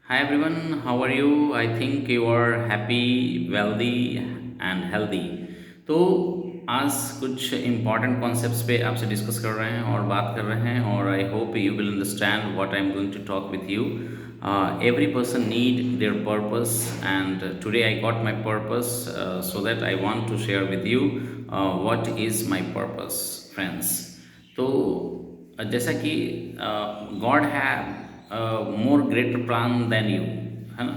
Hi everyone, how are you? I think you are happy, wealthy and healthy. तो आज कुछ important concepts पे आपसे डिस्कस कर रहे हैं और बात कर रहे हैं और I hope you will understand what I am going to talk with you. Every person need their purpose and today I got my purpose, so that I want to share with you what is my purpose, friends. तो जैसा कि God have more greater plan than you, है ना.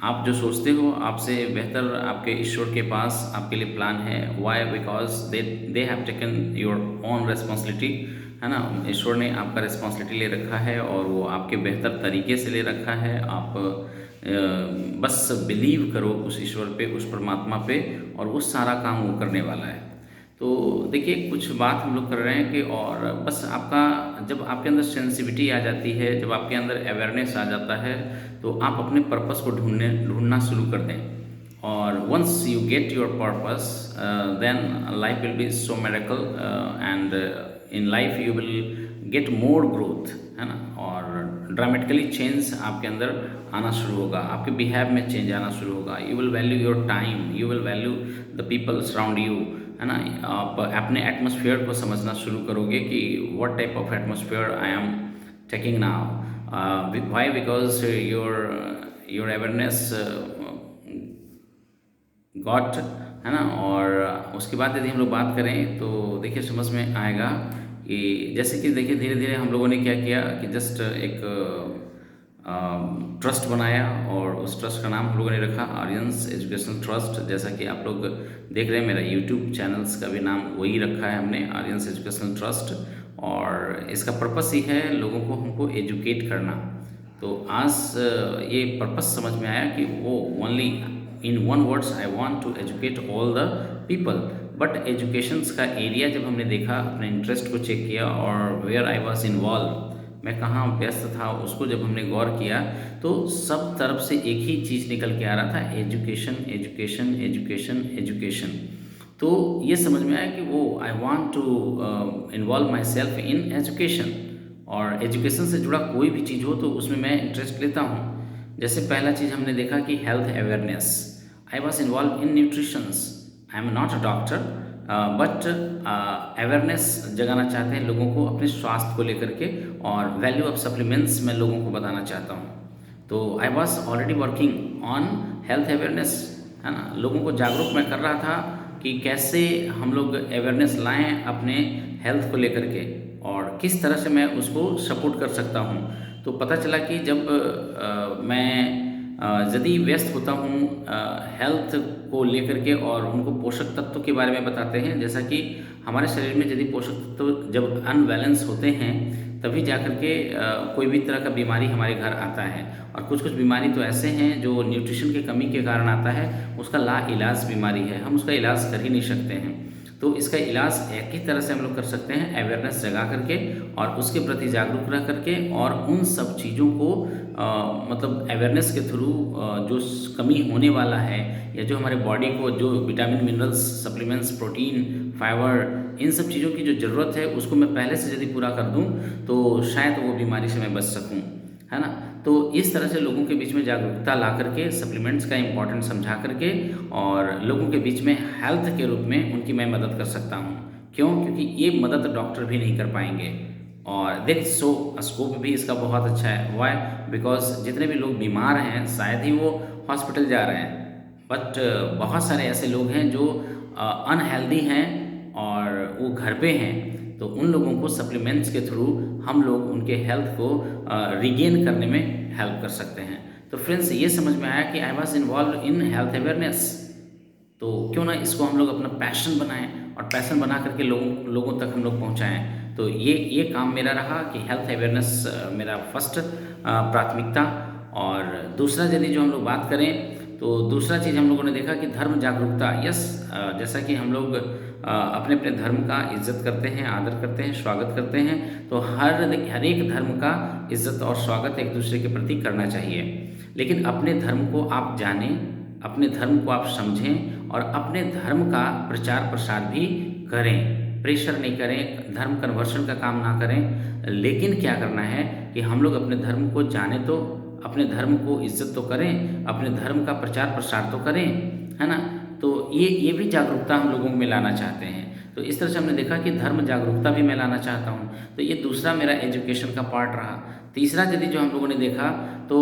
आप जो सोचते हो आपसे बेहतर आपके ईश्वर के पास आपके लिए प्लान है. Why? Because they have taken your own responsibility, है ना. ईश्वर ने आपका रिस्पॉन्सिबिलिटी ले रखा है और वो आपके बेहतर तरीके से ले रखा है. आप बस बिलीव करो उस ईश्वर पे, उस परमात्मा पे, और वो सारा काम वो करने वाला है. तो देखिए, कुछ बात हम लोग कर रहे हैं कि और बस आपका जब आपके अंदर सेंसिटिविटी आ जाती है, जब आपके अंदर अवेयरनेस आ जाता है, तो आप अपने पर्पस को ढूंढना शुरू कर दें. और once you get your purpose, then life will be so miracle and in life you will get more growth, है ना. और ड्रामेटिकली चेंज आपके अंदर आना शुरू होगा, आपके बिहेव में चेंज आना शुरू होगा. You will value your time, you will value the people surround you, है ना. आप अपने एटमोसफियर को समझना शुरू करोगे कि what type of atmosphere I am taking now. Why? Because your your awareness got, है ना. और उसके बाद यदि हम लोग बात करें तो देखिए समझ में आएगा कि जैसे कि देखिए धीरे धीरे हम लोगों ने क्या किया कि जस्ट एक ट्रस्ट बनाया और उस ट्रस्ट का नाम हम लोगों ने रखा आर्यंस एजुकेशनल ट्रस्ट. जैसा कि आप लोग देख रहे हैं, मेरा यूट्यूब चैनल्स का भी नाम वही रखा है हमने, आर्यंस एजुकेशनल ट्रस्ट. और इसका पर्पस ही है लोगों को हमको एजुकेट करना. तो आज ये पर्पस समझ में आया कि वो only in one words I want to educate all the people. But educations का एरिया जब हमने देखा, अपने इंटरेस्ट को चेक किया और वेयर आई वॉज इन्वॉल्व, मैं कहाँ व्यस्त था, उसको जब हमने गौर किया तो सब तरफ से एक ही चीज़ निकल के आ रहा था, एजुकेशन एजुकेशन एजुकेशन एजुकेशन. तो ये समझ में आया कि वो I want to involve myself in education. और एजुकेशन से जुड़ा कोई भी चीज़ हो तो उसमें मैं इंटरेस्ट लेता हूँ. जैसे पहला चीज़ हमने देखा कि health awareness. I was involve in nutritions. I am not a doctor, but awareness जगाना चाहते हैं लोगों को अपने स्वास्थ्य को लेकर के, और वैल्यू ऑफ सप्लीमेंट्स मैं लोगों को बताना चाहता हूँ. तो I was already working on health awareness, है ना. लोगों को जागरूक मैं कर रहा था कि कैसे हम लोग अवेयरनेस लाएं अपने हेल्थ को लेकर के और किस तरह से मैं उसको सपोर्ट कर सकता हूँ. तो पता चला कि जब मैं यदि व्यस्त होता हूँ हेल्थ को लेकर के और उनको पोषक तत्व के बारे में बताते हैं, जैसा कि हमारे शरीर में यदि पोषक तत्व जब अनबैलेंस होते हैं तभी जाकर के कोई भी तरह का बीमारी हमारे घर आता है. और कुछ कुछ बीमारी तो ऐसे हैं जो न्यूट्रिशन की कमी के कारण आता है, उसका ला इलाज बीमारी है, हम उसका इलाज कर ही नहीं सकते हैं. तो इसका इलाज एक ही तरह से हम लोग कर सकते हैं, अवेयरनेस जगा करके और उसके प्रति जागरूक रह करके, और उन सब चीज़ों को मतलब अवेयरनेस के थ्रू जो कमी होने वाला है, या जो हमारे बॉडी को जो vitamin minerals supplements protein fibre in सब चीज़ों की जो ज़रूरत है उसको मैं पहले से यदि पूरा कर दूं तो शायद वो बीमारी से मैं बच सकूं, है ना. तो इस तरह से लोगों के बीच में जागरूकता ला करके, सप्लीमेंट्स का इम्पोर्टेंस समझा करके, और लोगों के बीच में हेल्थ के रूप में उनकी मैं मदद कर सकता हूँ. क्यों? क्योंकि ये मदद डॉक्टर भी नहीं कर पाएंगे. और देर सो स्कोप भी इसका बहुत अच्छा है. वाई? बिकॉज जितने भी लोग बीमार हैं शायद ही वो हॉस्पिटल जा रहे हैं, बट बहुत सारे ऐसे लोग हैं जो अनहेल्दी हैं और वो घर पे हैं. तो उन लोगों को सप्लीमेंट्स के थ्रू हम लोग उनके हेल्थ को रिगेन करने में हेल्प कर सकते हैं. तो फ्रेंड्स, ये समझ में आया कि I was involve in health awareness. तो क्यों ना इसको हम लोग अपना पैशन बनाएं और पैशन बना करके लोगों लोगों तक हम लोग पहुंचाएं. तो ये काम मेरा रहा कि हेल्थ अवेयरनेस मेरा फर्स्ट प्राथमिकता. और दूसरा यदि जो हम लोग बात करें तो दूसरा चीज़ हम लोगों ने देखा कि धर्म जागरूकता. यस, जैसा कि हम लोग अपने अपने धर्म का इज्जत करते हैं, आदर करते हैं, स्वागत करते हैं, तो हर एक धर्म का इज्जत और स्वागत एक दूसरे के प्रति करना चाहिए. लेकिन अपने धर्म को आप जानें, अपने धर्म को आप समझें और अपने धर्म का प्रचार प्रसार भी करें. प्रेशर नहीं करें, धर्म कन्वर्शन का काम ना करें. लेकिन क्या करना है कि हम लोग अपने धर्म को जाने तो अपने धर्म को इज्जत तो करें, अपने धर्म का प्रचार प्रसार तो करें, है ना। तो ये भी जागरूकता हम लोगों में लाना चाहते हैं। तो इस तरह से हमने देखा कि धर्म जागरूकता भी मैं लाना चाहता हूँ। तो ये दूसरा मेरा एजुकेशन का पार्ट रहा। तीसरा यदि जो हम लोगों ने देखा, तो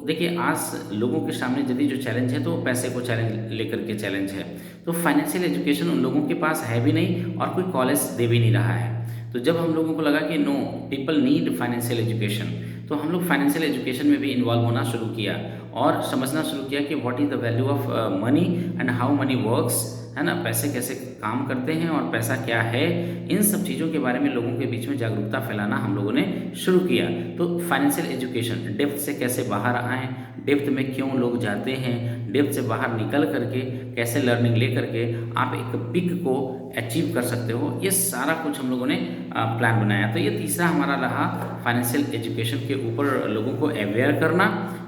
देखिए आज लोगों के सामने यदि जो चैलेंज है तो पैसे को चैलेंज लेकर के चैलेंज है। तो फाइनेंशियल एजुकेशन उन लोगों के पास है भी नहीं और कोई कॉलेज दे भी नहीं रहा है। तो जब हम लोगों को लगा कि no, people need financial education, तो हम लोग फाइनेंशियल एजुकेशन में भी इन्वॉल्व होना शुरू किया और समझना शुरू किया कि what is the value of money and how many works, है ना। पैसे कैसे काम करते हैं और पैसा क्या है, इन सब चीज़ों के बारे में लोगों के बीच में जागरूकता फैलाना हम लोगों ने शुरू किया। तो फाइनेंशियल एजुकेशन, डेप्थ से कैसे बाहर आएँ, डेप्थ में क्यों लोग जाते हैं, डेप्थ से बाहर निकल करके कैसे लर्निंग ले करके आप एक पिक को अचीव कर सकते हो, ये सारा कुछ हम लोगों ने प्लान बनाया। तो ये तीसरा हमारा रहा फाइनेंशियल एजुकेशन के ऊपर लोगों को अवेयर करना।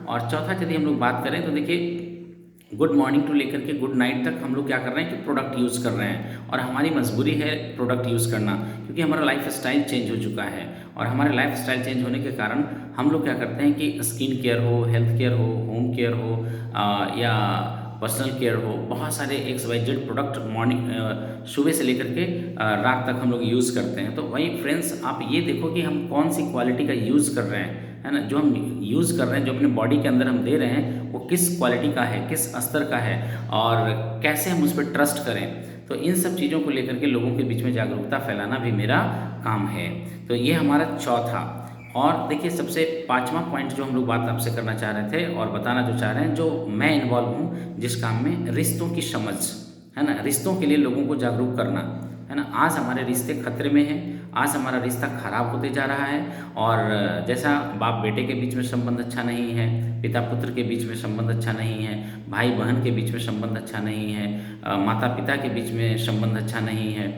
और चौथा यदि हम लोग बात करें तो देखिए गुड मॉर्निंग टू लेकर के गुड नाइट तक हम लोग क्या कर रहे हैं कि प्रोडक्ट यूज़ कर रहे हैं और हमारी मजबूरी है प्रोडक्ट यूज़ करना, क्योंकि हमारा लाइफ स्टाइल चेंज हो चुका है। और हमारे लाइफ स्टाइल चेंज होने के कारण हम लोग क्या करते हैं कि स्किन केयर हो, हेल्थ केयर हो, होम केयर हो या पर्सनल केयर हो, बहुत सारे XYZ प्रोडक्ट मॉर्निंग सुबह से लेकर के रात तक हम लोग यूज़ करते हैं। तो वही फ्रेंड्स, आप ये देखो कि हम कौन सी क्वालिटी का यूज़ कर रहे हैं, है ना। जो हम यूज़ कर रहे हैं, जो अपने बॉडी के अंदर हम दे रहे हैं, वो किस क्वालिटी का है, किस स्तर का है और कैसे हम उस पर ट्रस्ट करें। तो इन सब चीज़ों को लेकर के लोगों के बीच में जागरूकता फैलाना भी मेरा काम है। तो ये हमारा चौथा। और देखिए सबसे पाँचवा पॉइंट जो हम लोग बात आपसे करना चाह रहे थे और बताना जो चाह रहे हैं, जो मैं इन्वॉल्व हूँ जिस काम में, रिश्तों की समझ, है ना। रिश्तों के लिए लोगों को जागरूक करना, है ना। आज हमारे रिश्ते खतरे में हैं, आज हमारा रिश्ता खराब होते जा रहा है। और जैसा बाप बेटे के बीच में संबंध अच्छा नहीं है, पिता पुत्र के बीच में संबंध अच्छा नहीं है, भाई बहन के बीच में संबंध अच्छा नहीं है, माता पिता के बीच में संबंध अच्छा नहीं है,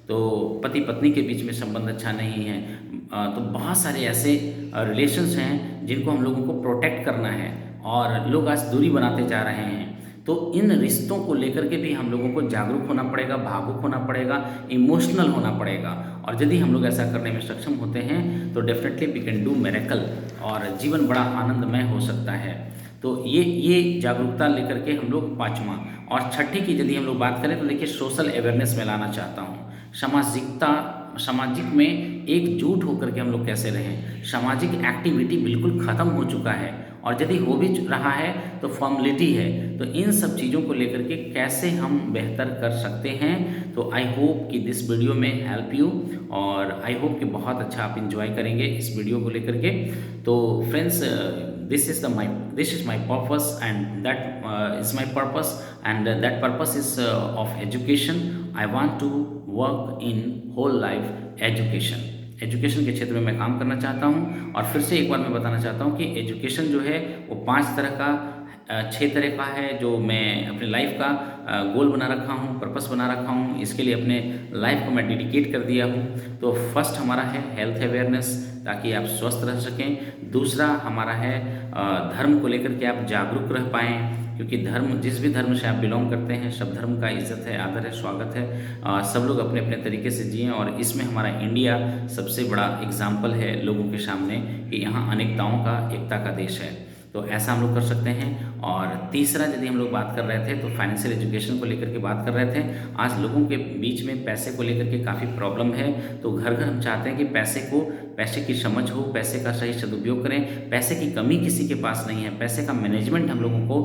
तो पति पत्नी के बीच में संबंध अच्छा नहीं है। तो बहुत सारे ऐसे रिलेशंस हैं जिनको हम लोगों को प्रोटेक्ट करना है और लोग आज दूरी बनाते जा रहे हैं। तो इन रिश्तों को लेकर के भी हम लोगों को जागरूक होना पड़ेगा, भावुक होना पड़ेगा, इमोशनल होना पड़ेगा। और यदि हम लोग ऐसा करने में सक्षम होते हैं तो definitely we can do miracle और जीवन बड़ा आनंदमय हो सकता है। तो ये जागरूकता लेकर के हम लोग पाँचवा। और छठी की यदि हम लोग बात करें तो देखिए सोशल अवेयरनेस में लाना चाहता हूँ। सामाजिक में एकजुट होकर के हम लोग कैसे रहें। सामाजिक एक्टिविटी बिल्कुल ख़त्म हो चुका है और यदि हो भी रहा है तो फॉर्मेलिटी है। तो इन सब चीज़ों को लेकर के कैसे हम बेहतर कर सकते हैं। तो आई होप कि दिस वीडियो में हेल्प यू और आई होप कि बहुत अच्छा आप इंजॉय करेंगे इस वीडियो को लेकर के। तो friends, this is my purpose and that is my purpose and that purpose is of education. I want to work in whole life education के क्षेत्र में मैं काम करना चाहता हूँ। और फिर से एक बार मैं बताना चाहता हूँ कि एजुकेशन जो है वो 5 तरह का 6 तरह का है जो मैं अपने लाइफ का गोल बना रखा हूँ, पर्पस बना रखा हूँ। इसके लिए अपने लाइफ को मैं डेडिकेट कर दिया हूँ। तो फर्स्ट हमारा है हेल्थ अवेयरनेस, ताकि आप स्वस्थ रह सकें। दूसरा हमारा है धर्म को लेकर के आप जागरूक रह पाएँ, क्योंकि धर्म, जिस भी धर्म से आप बिलोंग करते हैं, सब धर्म का इज्जत है, आदर है, स्वागत है। सब लोग अपने अपने तरीके से जिएं और इसमें हमारा इंडिया सबसे बड़ा एग्जाम्पल है लोगों के सामने कि यहाँ अनेकताओं का एकता का देश है। तो ऐसा हम लोग कर सकते हैं। और तीसरा यदि हम लोग बात कर रहे थे तो फाइनेंशियल एजुकेशन को लेकर के बात कर रहे थे। आज लोगों के बीच में पैसे को लेकर के काफ़ी प्रॉब्लम है। तो घर घर हम चाहते हैं कि पैसे की समझ हो, पैसे का सही सदुपयोग करें। पैसे की कमी किसी के पास नहीं है, पैसे का मैनेजमेंट हम लोगों को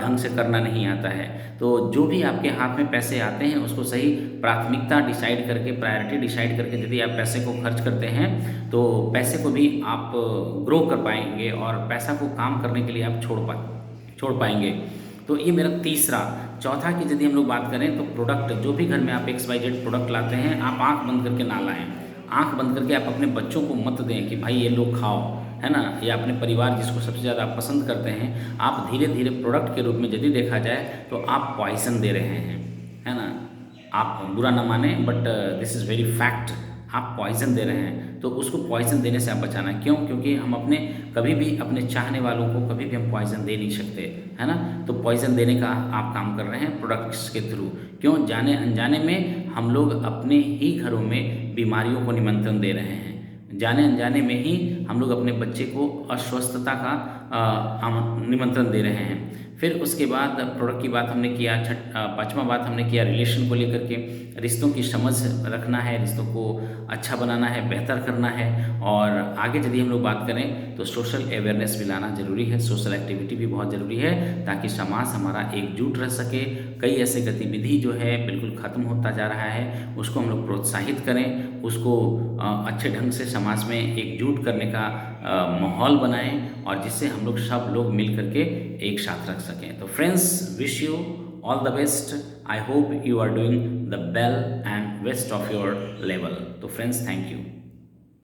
ढंग से करना नहीं आता है। तो जो भी आपके हाथ में पैसे आते हैं उसको सही प्राथमिकता डिसाइड करके, प्रायोरिटी डिसाइड करके यदि आप पैसे को खर्च करते हैं तो पैसे को भी आप ग्रो कर पाएंगे और पैसा को काम करने के लिए आप छोड़ पाएंगे। तो ये मेरा तीसरा। चौथा की यदि हम लोग बात करें तो प्रोडक्ट, जो भी घर में आप XYZ प्रोडक्ट लाते हैं, आप आंख बंद करके ना लाएं। आंख बंद करके आप अपने बच्चों को मत दें कि भाई ये लो खाओ, है ना। या अपने परिवार जिसको सबसे ज़्यादा आप पसंद करते हैं, आप धीरे धीरे प्रोडक्ट के रूप में यदि देखा जाए तो आप पॉइजन दे रहे हैं, है ना। आप बुरा ना माने but this is very fact, आप पॉइजन दे रहे हैं। तो उसको पॉइजन देने से आप बचाना। क्यों? क्योंकि हम कभी भी अपने चाहने वालों को कभी भी हम पॉइजन दे नहीं सकते, है ना। तो पॉइजन देने का आप काम कर रहे हैं प्रोडक्ट्स के थ्रू। क्यों? जाने अनजाने में हम लोग अपने ही घरों में बीमारियों को निमंत्रण दे रहे हैं। जाने अनजाने में ही हम लोग अपने बच्चे को अस्वस्थता का निमंत्रण दे रहे हैं। फिर उसके बाद प्रोडक्ट की बात हमने किया, पाँचवा बात हमने किया रिलेशन को लेकर के, रिश्तों की समझ रखना है, रिश्तों को अच्छा बनाना है, बेहतर करना है। और आगे यदि हम लोग बात करें तो सोशल अवेयरनेस भी लाना ज़रूरी है, सोशल एक्टिविटी भी बहुत ज़रूरी है, ताकि समाज हमारा एकजुट रह सके। कई ऐसे गतिविधि जो है बिल्कुल ख़त्म होता जा रहा है, उसको हम लोग प्रोत्साहित करें, उसको अच्छे ढंग से समाज में एकजुट करने का माहौल बनाएं, और जिससे हम लोग सब लोग मिल करके एक साथ रख सकें। तो friends, wish you all the best. I hope you are doing the well and best of your level. तो फ्रेंड्स, थैंक यू।